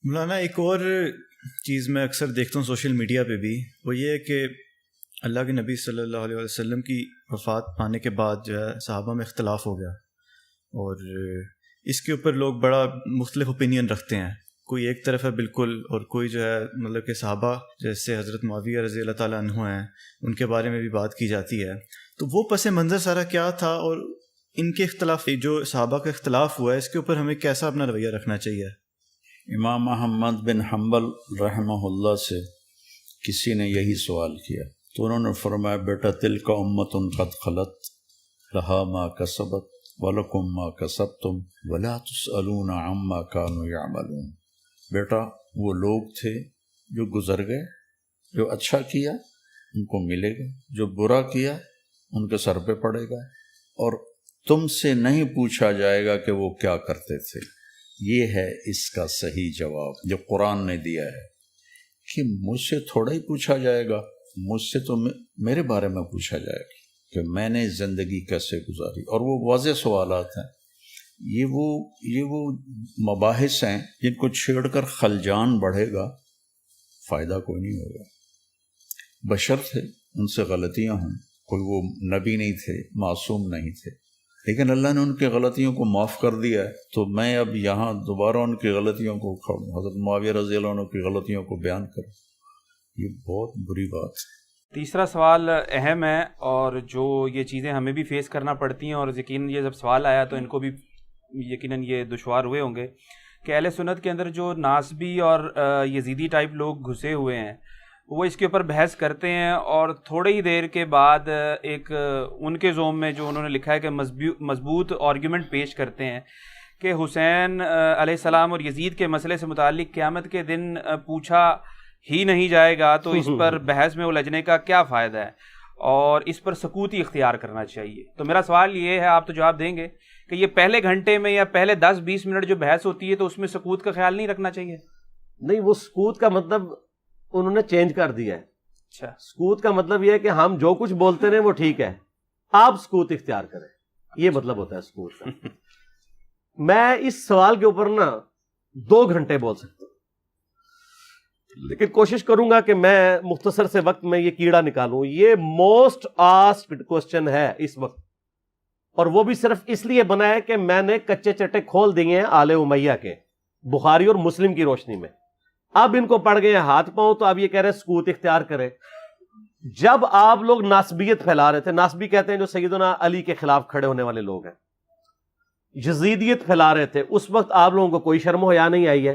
مولانا ایک اور چیز میں اکثر دیکھتا ہوں سوشل میڈیا پہ بھی، وہ یہ ہے کہ اللہ کے نبی صلی اللہ علیہ وسلم کی وفات پانے کے بعد جو ہے صحابہ میں اختلاف ہو گیا، اور اس کے اوپر لوگ بڑا مختلف اوپینین رکھتے ہیں. کوئی ایک طرف ہے بالکل، اور کوئی جو ہے مطلب کہ صحابہ جیسے حضرت معاویہ رضی اللہ تعالیٰ عنہ ہیں ان کے بارے میں بھی بات کی جاتی ہے. تو وہ پس منظر سارا کیا تھا، اور ان کے اختلاف جو صحابہ کا اختلاف ہوا ہے اس کے اوپر ہمیں کیسا اپنا رویہ رکھنا چاہیے؟ امام احمد بن حنبل رحمہ اللہ سے کسی نے یہی سوال کیا تو انہوں نے فرمایا، بیٹا تلک امت قد خلت لہا ما کسبت ولکم ما کسبتم ولا تسألون عما کانوا یعملون. بیٹا وہ لوگ تھے جو گزر گئے، جو اچھا کیا ان کو ملے گا، جو برا کیا ان کے سر پہ پڑے گا، اور تم سے نہیں پوچھا جائے گا کہ وہ کیا کرتے تھے. یہ ہے اس کا صحیح جواب جو قرآن نے دیا ہے کہ مجھ سے تھوڑا ہی پوچھا جائے گا، مجھ سے تو میرے بارے میں پوچھا جائے گا کہ میں نے زندگی کیسے گزاری. اور وہ واضح سوالات ہیں، یہ وہ مباحث ہیں جن کو چھیڑ کر خلجان بڑھے گا فائدہ کوئی نہیں ہوگا. بشر تھے، ان سے غلطیاں ہوں، کوئی وہ نبی نہیں تھے، معصوم نہیں تھے، لیکن اللہ نے ان کی غلطیوں کو معاف کر دیا ہے. تو میں اب یہاں دوبارہ ان کی غلطیوں کو حضرت معاویہ رضی اللہ عنہ کی غلطیوں کو بیان کروں، یہ بہت بری بات ہے. تیسرا سوال اہم ہے، اور جو یہ چیزیں ہمیں بھی فیس کرنا پڑتی ہیں، اور یقیناً یہ جب سوال آیا تو ان کو بھی یقیناً یہ دشوار ہوئے ہوں گے کہ اہل سنت کے اندر جو ناسبی اور یزیدی ٹائپ لوگ گھسے ہوئے ہیں وہ اس کے اوپر بحث کرتے ہیں، اور تھوڑی ہی دیر کے بعد ایک ان کے زوم میں جو انہوں نے لکھا ہے کہ مضبوط آرگیومنٹ پیش کرتے ہیں کہ حسین علیہ السلام اور یزید کے مسئلے سے متعلق قیامت کے دن پوچھا ہی نہیں جائے گا تو اس پر بحث میں الجھنے کا کیا فائدہ ہے، اور اس پر سکوت ہی اختیار کرنا چاہیے. تو میرا سوال یہ ہے، آپ تو جواب دیں گے، کہ یہ پہلے گھنٹے میں یا پہلے 10-20 منٹ جو بحث ہوتی ہے تو اس میں سکوت کا خیال نہیں رکھنا چاہیے؟ نہیں، وہ سکوت کا مطلب انہوں نے چینج کر دیا ہے. اچھا، سکوت کا مطلب یہ ہے کہ ہم جو کچھ بولتے رہے وہ ٹھیک ہے، آپ سکوت اختیار کریں، یہ مطلب ہوتا ہے سکوت کا. میں اس سوال کے اوپر 2 گھنٹے بول سکتا ہوں، لیکن کوشش کروں گا کہ میں مختصر سے وقت میں یہ کیڑا نکالوں. یہ موسٹ آسکڈ کوسچن ہے اس وقت، اور وہ بھی صرف اس لیے بنا ہے کہ میں نے کچے چٹے کھول دیے ہیں آل امیہ کے، بخاری اور مسلم کی روشنی میں. اب ان کو پڑ گئے ہیں ہاتھ پاؤں، تو اب یہ کہہ رہے ہیں سکوت اختیار کرے. جب آپ لوگ ناسبیت پھیلا رہے تھے، ناسبی کہتے ہیں جو سیدنا علی کے خلاف کھڑے ہونے والے لوگ ہیں، یزیدیت پھیلا رہے تھے، اس وقت آپ لوگوں کو کوئی شرم و حیا نہیں آئی ہے.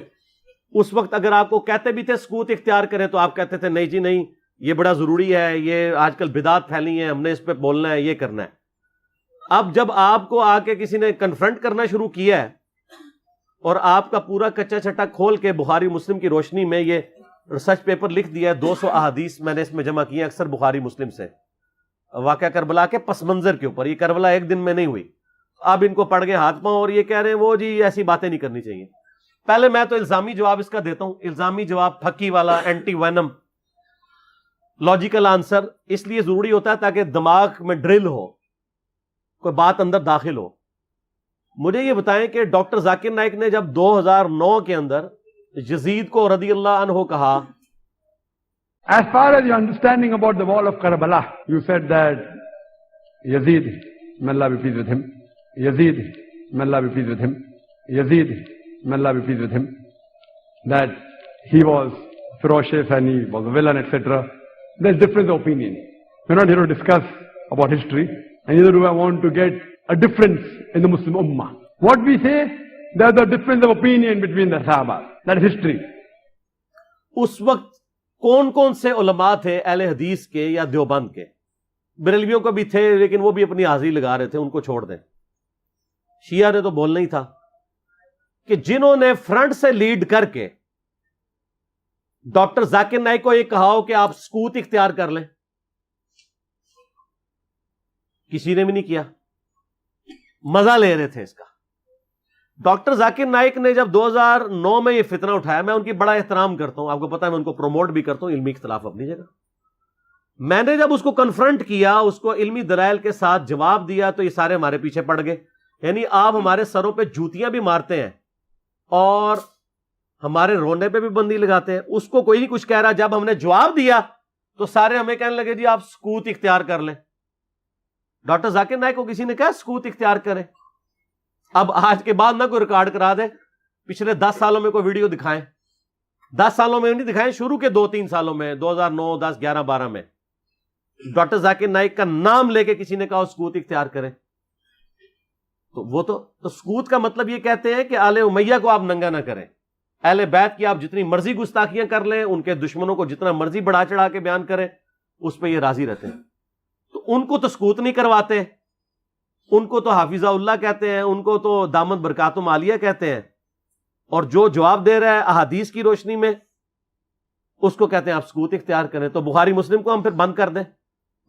اس وقت اگر آپ کو کہتے بھی تھے سکوت اختیار کریں تو آپ کہتے تھے نہیں جی نہیں، یہ بڑا ضروری ہے، یہ آج کل بدعت پھیلی ہے، ہم نے اس پہ بولنا ہے، یہ کرنا ہے. اب جب آپ کو آ کے کسی نے کنفرنٹ کرنا شروع کیا ہے، اور آپ کا پورا کچا چھٹا کھول کے بخاری مسلم کی روشنی میں یہ ریسرچ پیپر لکھ دیا ہے، 200 احادیث میں نے اس میں جمع کی ہیں اکثر بخاری مسلم سے، واقعہ کربلا کے پس منظر کے اوپر. یہ کربلا ایک دن میں نہیں ہوئی. اب ان کو پڑ گئے ہاتھ پاؤں، اور یہ کہہ رہے ہیں وہ جی ایسی باتیں نہیں کرنی چاہیے. پہلے میں تو الزامی جواب اس کا دیتا ہوں، الزامی جواب پھکی والا، اینٹی وینم لاجیکل آنسر اس لیے ضروری ہوتا ہے تاکہ دماغ میں ڈرل ہو، کوئی بات اندر داخل ہو. مجھے یہ بتائیں کہ ڈاکٹر ذاکر نائک نے جب 2009 کے اندر یزید کو رضی اللہ عنہ کہا، As far as your understanding about the wall of Karbala, you said that Yazid, may Allah be pleased with him, Yazid, may Allah be pleased with him, Yazid, may Allah be pleased with him, that he was ferocious and he was a villain, etc. There's difference of opinion. We're not here to discuss about history, and neither do I want to get a difference in the Muslim Ummah. What we say, there's a difference of opinion between the Sahaba. That is history. اس وقت کون کون سے علماء تھے اہل حدیث کے یا دیوبند کے؟ بریلویوں کو بھی تھے، لیکن وہ بھی اپنی حاضری لگا رہے تھے، ان کو چھوڑ دیں. شیعہ نے تو بولنا ہی تھا کہ جنہوں نے فرنٹ سے لیڈ کر کے ڈاکٹر ذاکر نائک کو یہ کہا ہو کہ آپ سکوت اختیار کر لیں، کسی نے بھی نہیں کیا، مزہ لے رہے تھے اس کا. ڈاکٹر ذاکر نائک نے جب 2009 میں یہ فتنہ اٹھایا، میں ان کی بڑا احترام کرتا ہوں، آپ کو پتا ہے میں ان کو پروموٹ بھی کرتا ہوں، علمی اختلاف اپنی جگہ. میں نے جب اس کو کنفرنٹ کیا، اس کو علمی دلائل کے ساتھ جواب دیا، تو یہ سارے ہمارے پیچھے پڑ گئے. یعنی آپ ہمارے سروں پہ جوتیاں بھی مارتے ہیں اور ہمارے رونے پہ بھی بندی لگاتے ہیں. اس کو کوئی نہیں کچھ کہہ رہا. جب ہم نے جواب دیا تو سارے ہمیں کہنے لگے جی آپ سکوت اختیار کر لیں. ڈاکٹر ذاکر نائک کو کسی نے کہا سکوت اختیار کریں. اب آج کے بعد نہ کوئی ریکارڈ کرا دے, پچھلے 10 سالوں میں کوئی ویڈیو دکھائیں. 10 سالوں میں نہیں دکھائیں, شروع کے 2-3 سالوں میں, 2009, 10, 11, 12 میں ڈاکٹر ذاکر نائک کا نام لے کے کسی نے کہا سکوت اختیار کریں. تو وہ تو سکوت کا مطلب یہ کہتے ہیں کہ آل امیہ کو آپ ننگا نہ کریں. اہل بیت کی آپ جتنی مرضی گستاخیاں کر لیں, ان کے دشمنوں کو جتنا مرضی بڑھا چڑھا کے بیان کریں, اس پہ یہ راضی رہتے ہیں. تو ان کو تو سکوت نہیں کرواتے, ان کو تو حافظہ اللہ کہتے ہیں, ان کو تو دامت برکاتم عالیہ کہتے ہیں. اور جو جواب دے رہا ہے احادیث کی روشنی میں, اس کو کہتے ہیں آپ سکوت اختیار کریں. تو بخاری مسلم کو ہم پھر بند کر دیں.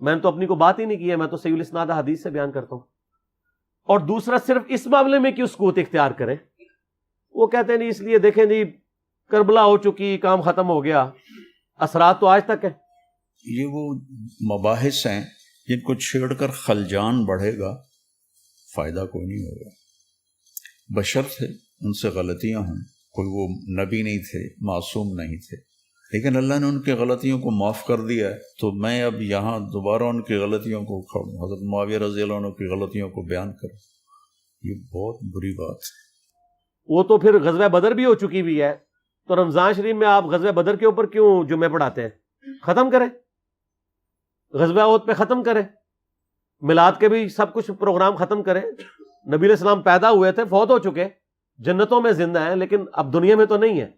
میں نے تو اپنی کو بات ہی نہیں کی ہے, میں تو صحیح الاسناد حدیث سے بیان کرتا ہوں. اور دوسرا صرف اس معاملے میں کیوں سکوت اختیار کریں؟ وہ کہتے ہیں نہیں اس لیے دیکھیں جی کربلا ہو چکی, کام ختم ہو گیا, اثرات تو آج تک ہیں. یہ وہ مباحث ہیں جن کو چھیڑ کر خلجان بڑھے گا, فائدہ کوئی نہیں ہوگا. بشر تھے, ان سے غلطیاں ہوں, کوئی وہ نبی نہیں تھے, معصوم نہیں تھے, لیکن اللہ نے ان کی غلطیوں کو معاف کر دیا ہے. تو میں اب یہاں دوبارہ ان کی غلطیوں کو, حضرت معاویہ رضی اللہ عنہ کی غلطیوں کو بیان کروں, یہ بہت بری بات ہے. وہ تو پھر غزوہ بدر بھی ہو چکی بھی ہے, تو رمضان شریف میں آپ غزوہ بدر کے اوپر کیوں جمعے پڑھاتے ہیں؟ ختم کریں, غزوہ احد پہ ختم کریں, میلاد کے بھی سب کچھ پروگرام ختم کریں. نبی علیہ السلام پیدا ہوئے تھے, فوت ہو چکے, جنتوں میں زندہ ہیں, لیکن اب دنیا میں تو نہیں ہے.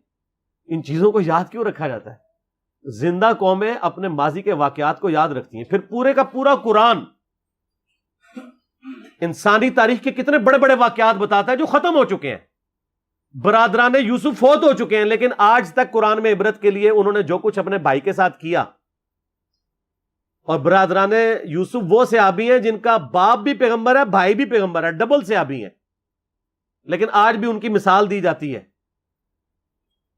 ان چیزوں کو یاد کیوں رکھا جاتا ہے؟ زندہ قومیں اپنے ماضی کے واقعات کو یاد رکھتی ہیں. پھر پورے کا پورا قرآن انسانی تاریخ کے کتنے بڑے بڑے واقعات بتاتا ہے جو ختم ہو چکے ہیں. برادران یوسف فوت ہو چکے ہیں, لیکن آج تک قرآن میں عبرت کے لیے انہوں نے جو کچھ اپنے بھائی کے ساتھ کیا. اور برادران یوسف وہ صحابی ہیں جن کا باپ بھی پیغمبر ہے, بھائی بھی پیغمبر ہے, ڈبل صحابی ہیں, لیکن آج بھی ان کی مثال دی جاتی ہے.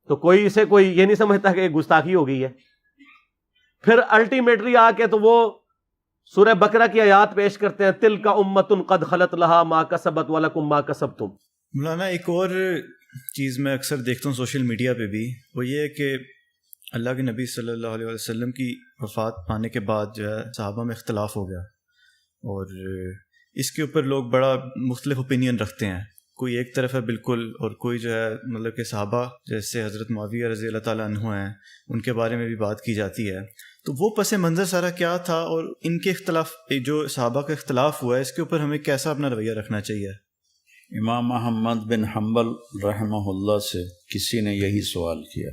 تو کوئی اسے کوئی یہ نہیں سمجھتا کہ گستاخی ہو گئی ہے. پھر الٹیمیٹلی آ کے تو وہ سورہ بقرہ کی آیات پیش کرتے ہیں, تلک امۃ قد خلت لہا ما کسبت ولکم ما کسبتم. مولانا ایک اور چیز میں اکثر دیکھتا ہوں سوشل میڈیا پہ بھی, وہ یہ ہے کہ اللہ کے نبی صلی اللہ علیہ وسلم کی وفات پانے کے بعد جو ہے صحابہ میں اختلاف ہو گیا, اور اس کے اوپر لوگ بڑا مختلف اوپینین رکھتے ہیں. کوئی ایک طرف ہے بالکل, اور کوئی جو ہے مطلب کہ صحابہ جیسے حضرت معاویہ رضی اللہ تعالیٰ عنہ ہیں, ان کے بارے میں بھی بات کی جاتی ہے. تو وہ پس منظر سارا کیا تھا, اور ان کے اختلاف جو صحابہ کا اختلاف ہوا ہے اس کے اوپر ہمیں کیسا اپنا رویہ رکھنا چاہیے؟ امام احمد بن حنبل رحمہ اللہ سے کسی نے یہی سوال کیا,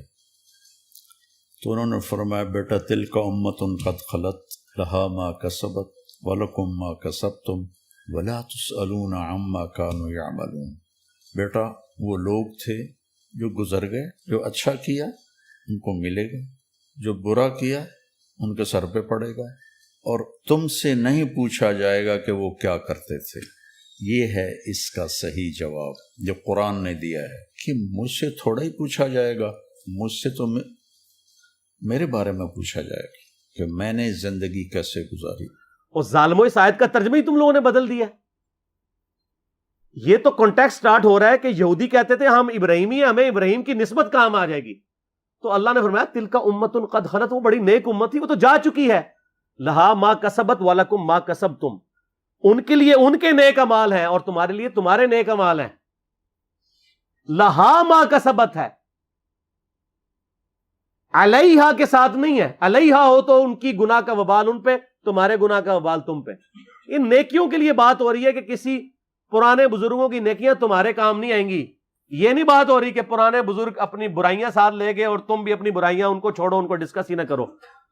تو انہوں نے فرمایا بیٹا تلک امۃ قد خلت لہا ما کسبت ولکم ما کسبتم ولا تسألون عما كانوا يعملون. بیٹا وہ لوگ تھے جو گزر گئے, جو اچھا کیا ان کو ملے گا, جو برا کیا ان کے سر پہ پڑے گا, اور تم سے نہیں پوچھا جائے گا کہ وہ کیا کرتے تھے. یہ ہے اس کا صحیح جواب جو قرآن نے دیا ہے, کہ مجھ سے تھوڑا ہی پوچھا جائے گا, مجھ سے تو میرے بارے میں پوچھا جائے گا کہ میں نے زندگی کیسے گزاری. اور ظالموں اس آیت کا ترجمہ ہی تم لوگوں نے بدل دیا. یہ تو کانٹیکسٹ سٹارٹ ہو رہا ہے کہ یہودی کہتے تھے ہم ابراہیمی ہیں, ہمیں ابراہیم کی نسبت کام آ جائے گی. تو اللہ نے فرمایا تلک امۃ قد خلت, وہ بڑی نیک امت تھی, وہ تو جا چکی ہے. لہا ما کسبت ولکم ما کسبتم, ان کے لیے ان کے نیک اعمال ہیں اور تمہارے لیے تمہارے نیک اعمال ہیں. لہا ما کسبت ہے, علیہا کے ساتھ نہیں ہے. علیہا ہو تو ان کی گناہ کا وبال ان پہ, تمہارے گناہ کا وبال تم پہ. ان نیکیوں کے لیے بات ہو رہی ہے کہ کسی پرانے بزرگوں کی نیکیاں تمہارے کام نہیں آئیں گی. یہ نہیں بات ہو رہی کہ پرانے بزرگ اپنی برائیاں ساتھ لے گئے اور تم بھی اپنی برائیاں ان کو چھوڑو, ان کو ڈسکس ہی نہ کرو.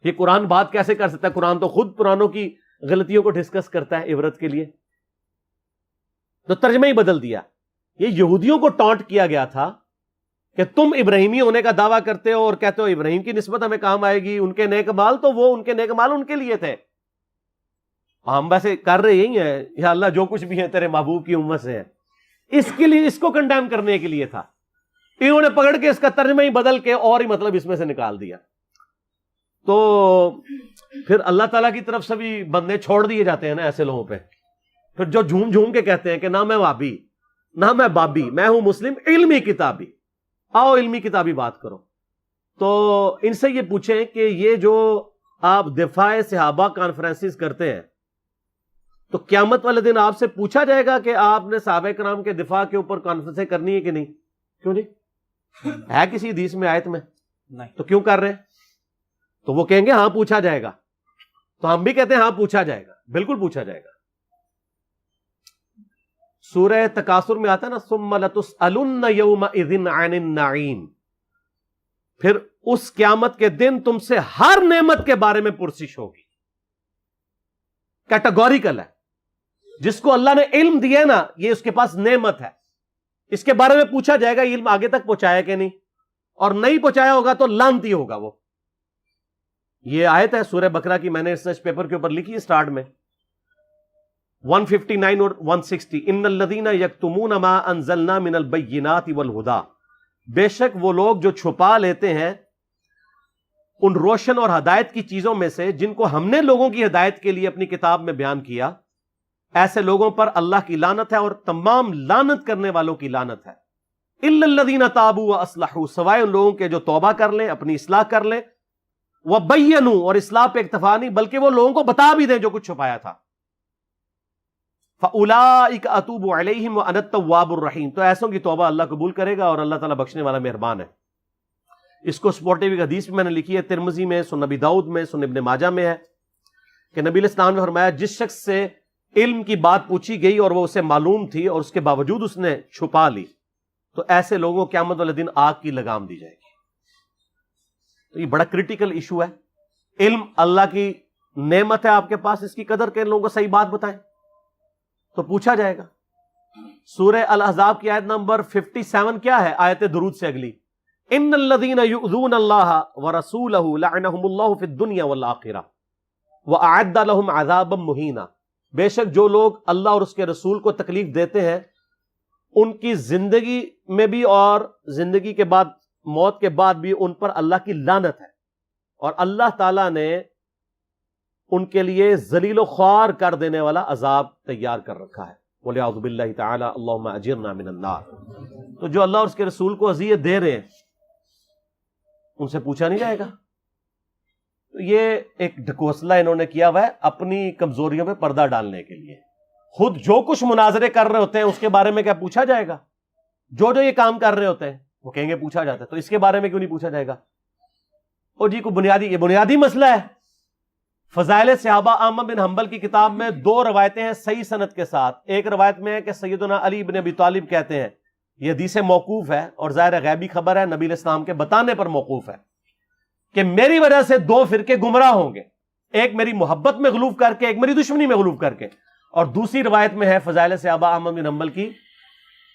یہ قرآن بات کیسے کر سکتا ہے؟ قرآن تو خود پرانوں کی غلطیوں کو ڈسکس کرتا ہے عبرت کے لیے. تو ترجمہ ہی بدل دیا. یہ یہودیوں کو ٹانٹ کیا گیا تھا کہ تم ابراہیمی ہونے کا دعویٰ کرتے ہو اور کہتے ہو ابراہیم کی نسبت ہمیں کام آئے گی, ان کے نیک مال, تو وہ ان کے نیک مال ان کے لیے تھے. ہم ویسے کر رہے ہی ہیں, یا اللہ جو کچھ بھی ہے تیرے محبوب کی امت سے ہے, اس کے لیے اس کو کنڈیم کرنے کے لیے تھا. انہوں نے پکڑ کے اس کا ترجمہ ہی بدل کے اور ہی مطلب اس میں سے نکال دیا. تو پھر اللہ تعالیٰ کی طرف سے بھی بندے چھوڑ دیے جاتے ہیں نا ایسے لوگوں پہ. پھر جو جھوم جھوم کے کہتے ہیں کہ نہ میں وابی نہ میں بابی, میں ہوں مسلم علمی کتابی. آؤ علمی کتابی بات کرو. تو ان سے یہ پوچھیں کہ یہ جو آپ دفاع صحابہ کانفرنسز کرتے ہیں تو قیامت والے دن آپ سے پوچھا جائے گا کہ آپ نے صحابہ کرام کے دفاع کے اوپر کانفرنسیں کرنی ہے کہ نہیں؟ کیوں نہیں؟ ہے کسی حدیث میں آیت میں؟ نہیں. تو کیوں کر رہے ہیں؟ تو وہ کہیں گے ہاں پوچھا جائے گا. تو ہم بھی کہتے ہیں ہاں پوچھا جائے گا، بالکل پوچھا جائے گا. سورہ تکاثر میں آتا ہے نا ثم لتسألن یومئذ عن النعیم، پھر اس قیامت کے دن تم سے ہر نعمت کے بارے میں پرسش ہوگی. کیٹیگوریکل ہے. جس کو اللہ نے علم دیا نا یہ اس کے پاس نعمت ہے، اس کے بارے میں پوچھا جائے گا علم آگے تک پہنچایا کہ نہیں، اور نہیں پہنچایا ہوگا تو لعنتی ہوگا وہ. یہ آیت ہے سورہ بقرہ کی، میں نے ریسرچ پیپر کے اوپر لکھی ہے سٹارٹ میں 159 اور 160. ان الذین یکتمون ما انزلنا من البینات والہدی، بے شک وہ لوگ جو چھپا لیتے ہیں ان روشن اور ہدایت کی چیزوں میں سے جن کو ہم نے لوگوں کی ہدایت کے لیے اپنی کتاب میں بیان کیا، ایسے لوگوں پر اللہ کی لعنت ہے اور تمام لعنت کرنے والوں کی لعنت ہے. الا الذین تابوا واصلحوا، سوائے ان لوگوں کے جو توبہ کر لیں، اپنی اصلاح کر لیں، وبینوا، اور اصلاح پہ اکتفا نہیں بلکہ وہ لوگوں کو بتا بھی دیں جو کچھ چھپایا تھا. فاولئک اتوب علیہم وانا التواب الرحیم، تو ایسوں کی توبہ اللہ قبول کرے گا اور اللہ تعالیٰ بخشنے والا مہربان ہے. اس کو سپورٹیو ایک حدیث بھی میں نے لکھی ہے، ترمذی میں، سنن ابی داؤد میں، سنن ابن ماجہ میں ہے کہ نبی علیہ السلام نے فرمایا جس شخص سے علم کی بات پوچھی گئی اور وہ اسے معلوم تھی اور اس کے باوجود اس نے چھپا لی، تو ایسے لوگوں کو قیامت والے دن آگ کی لگام دی جائے گی. تو یہ بڑا کریٹیکل ایشو ہے. علم اللہ کی نعمت ہے آپ کے پاس، اس کی قدر کے لوگوں کو صحیح بات بتائیں تو پوچھا جائے گا. سورہ الاحزاب کی آیت نمبر 57 کیا ہے؟ آیت درود سے اگلی، ان الذین یؤذون اللہ ورسولہ لعنہم اللہ فی الدنیا والآخرہ واعد لہم عذابا مہینا، بے شک جو لوگ اللہ اور اس کے رسول کو تکلیف دیتے ہیں ان کی زندگی میں بھی اور زندگی کے بعد، موت کے بعد بھی ان پر اللہ کی لعنت ہے، اور اللہ تعالیٰ نے ان کے لیے ذلیل و خوار کر دینے والا عذاب تیار کر رکھا ہے. وَلِعَوْذُ بِاللَّهِ تَعَالَى اللَّهُمَّ أَجِرْنَا مِنَ النَّارِ. تو جو اللہ اور اس کے رسول کو اذیت دے رہے ہیں ان سے پوچھا نہیں جائے گا. تو یہ ایک ڈھکوسلا انہوں نے کیا ہوا ہے اپنی کمزوریوں پہ پردہ ڈالنے کے لیے. خود جو کچھ مناظرے کر رہے ہوتے ہیں اس کے بارے میں کیا پوچھا جائے گا؟ جو یہ کام کر رہے ہوتے ہیں وہ کہیں گے پوچھا جاتا ہے، تو اس کے بارے میں کیوں نہیں پوچھا جائے گا؟ اور جی کو یہ بنیادی مسئلہ ہے. فضائل صحابہ احمد بن حنبل کی کتاب میں 2 روایتیں ہیں صحیح سند کے ساتھ. ایک روایت میں ہے کہ سیدنا علی بن ابی طالب کہتے ہیں، یہ حدیث موقوف ہے اور ظاہر غیبی خبر ہے، نبی علیہ السلام کے بتانے پر موقوف ہے، کہ میری وجہ سے 2 فرقے گمراہ ہوں گے، ایک میری محبت میں غلوف کر کے، ایک میری دشمنی میں غلوف کر کے. اور دوسری روایت میں ہے فضائل صحابہ احمد بن حنبل کی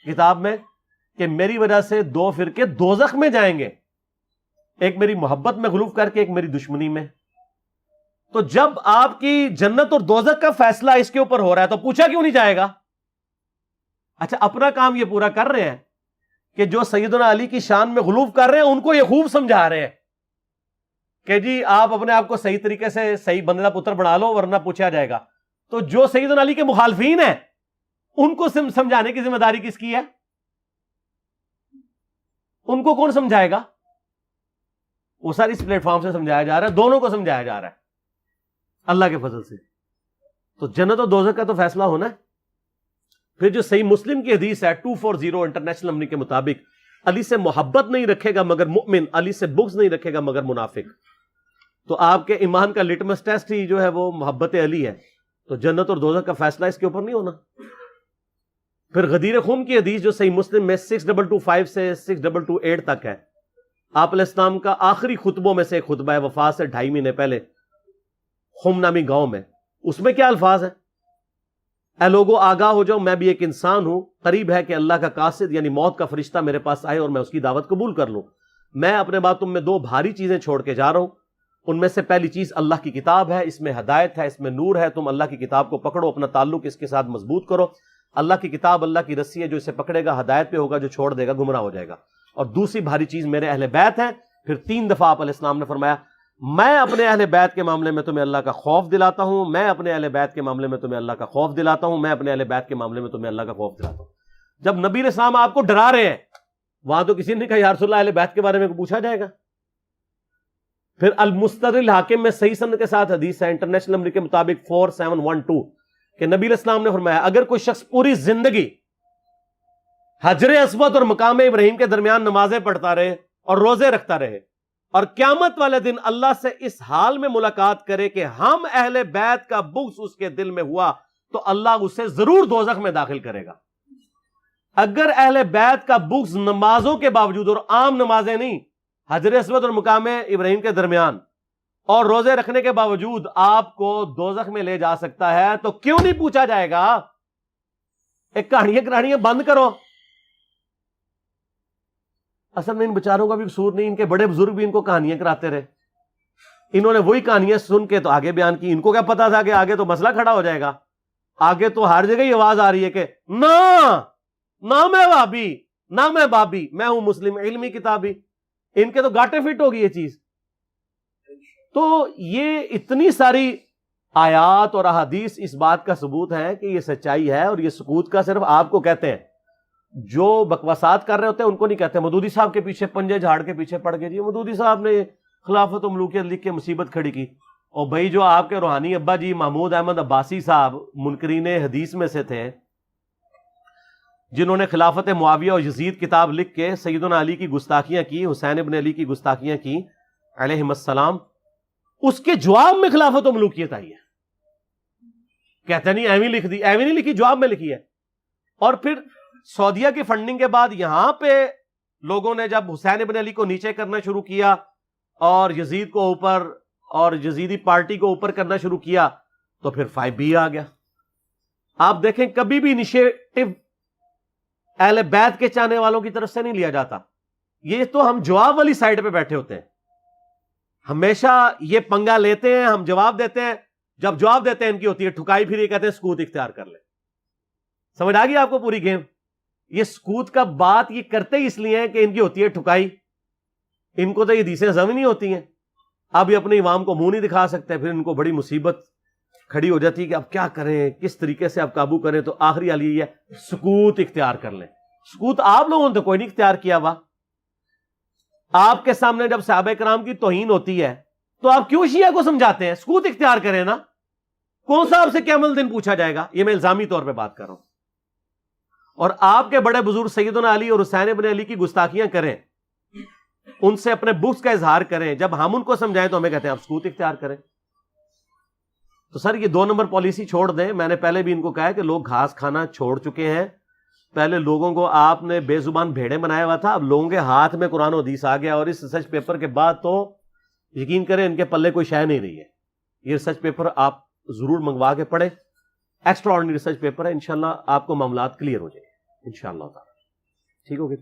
کتاب میں کہ میری وجہ سے 2 فرقے دوزخ میں جائیں گے، ایک میری محبت میں غلوف کر کے، ایک میری دشمنی میں. تو جب آپ کی جنت اور دوزخ کا فیصلہ اس کے اوپر ہو رہا ہے تو پوچھا کیوں نہیں جائے گا؟ اچھا اپنا کام یہ پورا کر رہے ہیں کہ جو سیدنا علی کی شان میں غلوف کر رہے ہیں ان کو یہ خوب سمجھا رہے ہیں کہ جی آپ اپنے آپ کو صحیح طریقے سے صحیح بندے کا پتر بنا لو ورنہ پوچھا جائے گا. تو جو سیدنا علی کے مخالفین ہیں ان کو سمجھانے کی ذمہ داری کس کی ہے؟ ان کو کون سمجھائے گا؟ وہ ساری اس پلیٹ فارم سے سمجھایا جا رہا ہے، دونوں کو سمجھایا جا رہا ہے اللہ کے فضل سے. تو جنت و دوزخ کا تو فیصلہ ہونا ہے. پھر جو صحیح مسلم کی حدیث ہے 240 انٹرنیشنل نمبر کے مطابق، علی سے محبت نہیں رکھے گا مگر مؤمن، علی سے بغض نہیں رکھے گا مگر منافق. تو آپ کے ایمان کا لٹمس ٹیسٹ ہی جو ہے وہ محبت علی ہے. تو جنت اور دوزخ کا فیصلہ اس کے اوپر نہیں ہونا. پھر غدیر خم کی حدیث جو صحیح مسلم میں 6225 سے 6228 تک ہے، آپ علیہ السلام کا آخری خطبوں میں سے ایک خطبہ ہے وفات سے 2.5 مہینے پہلے خم نامی گاؤں میں. اس میں کیا الفاظ ہیں؟ اے لوگو آگاہ ہو جاؤ، میں بھی ایک انسان ہوں، قریب ہے کہ اللہ کا قاصد یعنی موت کا فرشتہ میرے پاس آئے اور میں اس کی دعوت قبول کر لوں. میں اپنے بعد تم میں 2 بھاری چیزیں چھوڑ کے جا رہا ہوں. ان میں سے پہلی چیز اللہ کی کتاب ہے، اس میں ہدایت ہے، اس میں نور ہے. تم اللہ کی کتاب کو پکڑو، اپنا تعلق اس کے ساتھ مضبوط کرو. اللہ کی کتاب اللہ کی رسی ہے، جو اسے پکڑے گا ہدایت پہ ہوگا، جو چھوڑ دے گا گمراہ ہو جائے گا. اور دوسری بھاری چیز میرے اہل بیت ہیں. پھر 3 دفعہ آپ علیہ السلام نے فرمایا میں اپنے اہل بیت کے معاملے میں تمہیں اللہ کا خوف دلاتا ہوں، میں اپنے اہل بیت کے معاملے میں تمہیں اللہ کا خوف دلاتا ہوں، میں اپنے اہل بیت کے معاملے میں تمہیں اللہ کا خوف دلاتا ہوں. جب نبی علیہ السلام آپ کو ڈرا رہے ہیں وہاں تو کسی نے کہا یا رسول اللہ اہل بیت کے بارے میں پوچھا جائے گا. پھر المستدرک الحاکم میں صحیح سند کے ساتھ حدیث ہے انٹرنیشنل نمبر کے مطابق 4712 کہ نبی علیہ السلام نے فرمایا اگر کوئی شخص پوری زندگی حجر اسود اور مقام ابراہیم کے درمیان نمازیں پڑھتا رہے اور روزے رکھتا رہے اور قیامت والے دن اللہ سے اس حال میں ملاقات کرے کہ ہم اہل بیت کا بغض اس کے دل میں ہوا تو اللہ اسے ضرور دوزخ میں داخل کرے گا. اگر اہل بیت کا بغض نمازوں کے باوجود، اور عام نمازیں نہیں، حجر اسود اور مقام ابراہیم کے درمیان اور روزے رکھنے کے باوجود آپ کو دوزخ میں لے جا سکتا ہے، تو کیوں نہیں پوچھا جائے گا؟ ایک کہانیاں بند کرو. اصل میں ان بچاروں کا بھی قصور نہیں، ان کے بڑے بزرگ بھی ان کو کہانیاں کراتے رہے. انہوں نے وہی کہانیاں سن کے تو آگے بیان کی. ان کو کیا پتا تھا کہ آگے تو مسئلہ کھڑا ہو جائے گا؟ آگے تو ہر جگہ یہ آواز آ رہی ہے کہ نہ میں وہابی، نہ میں بابی، میں ہوں مسلم علمی کتابی. ان کے تو گاٹے فٹ ہوگی یہ چیز. تو یہ اتنی ساری آیات اور احادیث اس بات کا ثبوت ہے کہ یہ سچائی ہے، اور یہ سکوت کا صرف آپ کو کہتے ہیں. جو بکواسات کر رہے ہوتے ہیں ان کو نہیں کہتے. مودودی صاحب کے پیچھے پنجے جھاڑ کے پیچھے پڑ گئے جی مودودی صاحب نے خلافت و ملوکیت لکھ کے مصیبت کھڑی کی. اور بھائی جو آپ کے روحانی ابا جی محمود احمد عباسی صاحب منکرین حدیث میں سے تھے، جنہوں نے خلافت معاویہ اور یزید کتاب لکھ کے سیدنا علی کی گستاخیاں کی، حسین ابن علی کی گستاخیاں کی علیہم السلام، اس کے جواب میں خلافت و ملوکیت آئی ہے. کہتے نہیں ایویں لکھ دی، ایویں نہیں لکھی، جواب میں لکھی ہے. اور پھر سعودیہ کی فنڈنگ کے بعد یہاں پہ لوگوں نے جب حسین ابن علی کو نیچے کرنا شروع کیا اور یزید کو اوپر اور یزیدی پارٹی کو اوپر کرنا شروع کیا، تو پھر 5B آ گیا. آپ دیکھیں کبھی بھی انیشیٹو اہل بیت کے چاہنے والوں کی طرف سے نہیں لیا جاتا. یہ تو ہم جواب والی سائڈ پہ بیٹھے ہوتے ہیں، ہمیشہ یہ پنگا لیتے ہیں، ہم جواب دیتے ہیں. جب جواب دیتے ہیں ان کی ہوتی ہے ٹھکائی، پھر یہ کہتے ہیں سکوت اختیار کر لیں. سمجھ آ گئی آپ کو پوری گیم؟ یہ سکوت کا بات یہ کرتے ہی اس لیے ہیں کہ ان کی ہوتی ہے ٹھکائی. ان کو تو یہ حدیثیں ہضم نہیں ہوتی ہیں. اب یہ اپنے عوام کو منہ نہیں دکھا سکتے، پھر ان کو بڑی مصیبت کھڑی ہو جاتی ہے کہ اب کیا کریں، کس طریقے سے اب قابو کریں. تو آخری حل یہ ہے سکوت اختیار کر لیں. سکوت آپ لوگوں نے تو کوئی نہیں اختیار کیا ہوا. آپ کے سامنے جب صحابہ کرام کی توہین ہوتی ہے تو آپ کیوں شیعہ کو سمجھاتے ہیں؟ سکوت اختیار کریں نا. کون سا آپ سے قیامت دن پوچھا جائے گا؟ یہ میں الزامی طور پہ بات کر رہا ہوں. اور آپ کے بڑے بزرگ سیدنا علی اور حسین ابن علی کی گستاخیاں کریں، ان سے اپنے بغض کا اظہار کریں، جب ہم ان کو سمجھائیں تو ہمیں کہتے ہیں آپ سکوت اختیار کریں. تو سر یہ 2 نمبر پالیسی چھوڑ دیں. میں نے پہلے بھی ان کو کہا ہے کہ لوگ گھاس کھانا چھوڑ چکے ہیں. پہلے لوگوں کو آپ نے بے زبان بھیڑے بنایا ہوا تھا، اب لوگوں کے ہاتھ میں قرآن و حدیث آ گیا. اور اس ریسرچ پیپر کے بعد تو یقین کریں ان کے پلے کوئی شے نہیں رہی ہے. یہ ریسرچ پیپر آپ ضرور منگوا کے پڑھیں. ایکسٹرا آرڈنری ریسرچ پیپر ہے. انشاءاللہ آپ کو معاملات کلیئر ہو جائیں گے انشاءاللہ تعالی. ٹھیک ہو گیا؟